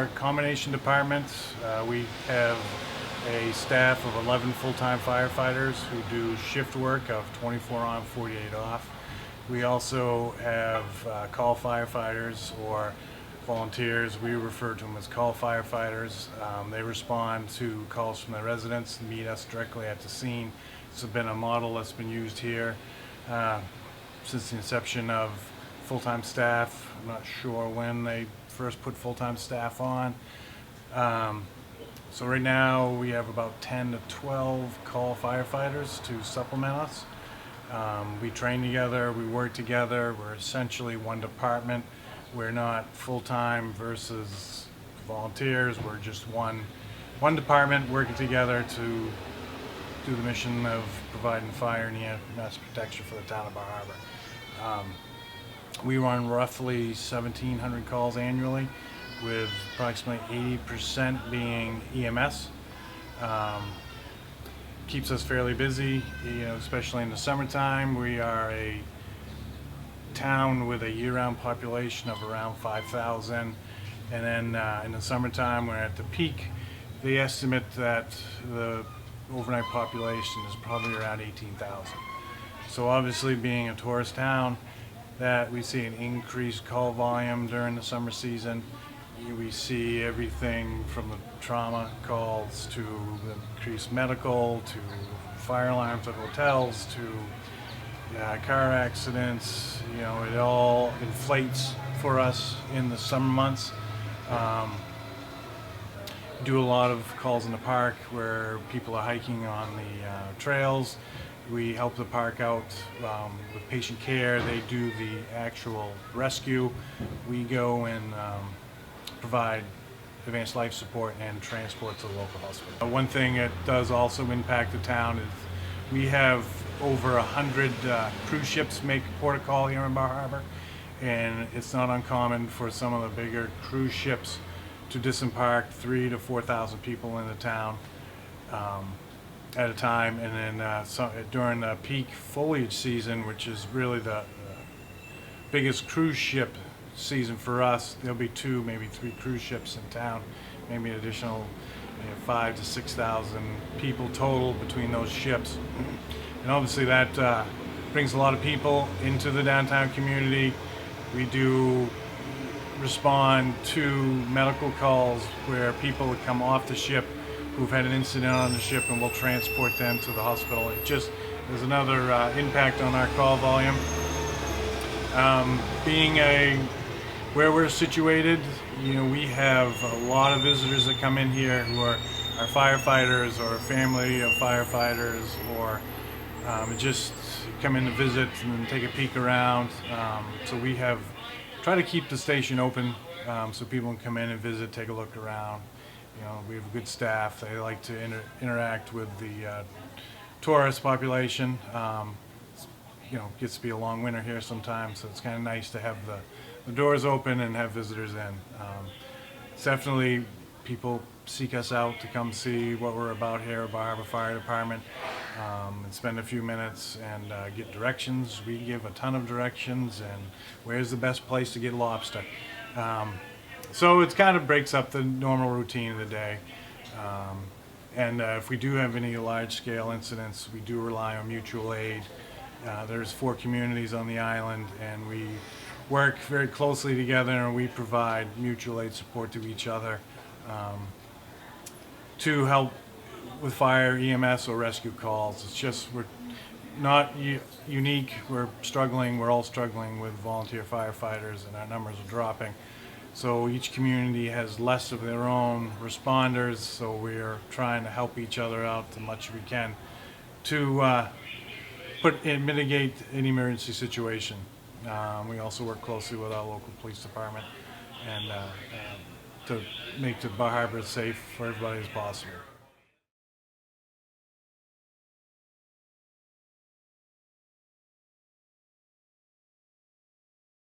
are a combination department. We have a staff of 11 full-time firefighters who do shift work of 24 on, 48 off. We also have call firefighters or volunteers. We refer to them as call firefighters. They respond to calls from the residents and meet us directly at the scene. This has been a model that's been used here since the inception of full-time staff. I'm not sure when they first put full-time staff on. So right now we have about 10 to 12 call firefighters to supplement us. We train together, we work together, we're essentially one department. We're not full-time versus volunteers, we're just one department working together to do the mission of providing fire and EMS protection for the town of Bar Harbor. We run roughly 1,700 calls annually, with approximately 80% being EMS. Keeps us fairly busy, especially in the summertime. We are a town with a year-round population of around 5,000, and then in the summertime, we're at the peak. They estimate that the overnight population is probably around 18,000. So obviously, being a tourist town, that we see an increased call volume during the summer season. We see everything from the trauma calls to the increased medical, to fire alarms at hotels, to car accidents. It all inflates for us in the summer months. Do a lot of calls in the park where people are hiking on the trails. We help the park out with patient care. They do the actual rescue. We go and provide advanced life support and transport to the local hospital. One thing that does also impact the town is we have over 100 cruise ships make port of call here in Bar Harbor, and it's not uncommon for some of the bigger cruise ships to disembark 3,000 to 4,000 people in the town at a time. And then during the peak foliage season, which is really the biggest cruise ship season for us, there'll be 2, maybe 3 cruise ships in town, maybe an additional 5,000 to 6,000 people total between those ships. And obviously that brings a lot of people into the downtown community. We do respond to medical calls where people would come off the ship who've had an incident on the ship, and we'll transport them to the hospital. It just there's another impact on our call volume. Being where we're situated, we have a lot of visitors that come in here who are firefighters or family of firefighters, or just come in to visit and take a peek around. So we try to keep the station open so people can come in and visit, take a look around. We have a good staff. They like to interact with the tourist population. Gets to be a long winter here sometimes, so it's kind of nice to have the doors open and have visitors in. It's definitely, people seek us out to come see what we're about here at Bar Harbor Fire Department, and spend a few minutes and get directions. We give a ton of directions, and where's the best place to get lobster. So it kind of breaks up the normal routine of the day. And if we do have any large-scale incidents, we do rely on mutual aid. There's 4 communities on the island, and we work very closely together, and we provide mutual aid support to each other to help with fire, EMS, or rescue calls. It's just we're not unique. We're all struggling with volunteer firefighters, and our numbers are dropping. So each community has less of their own responders, so we're trying to help each other out as much as we can to mitigate an emergency situation. We also work closely with our local police department and to make the Bar Harbor as safe for everybody as possible.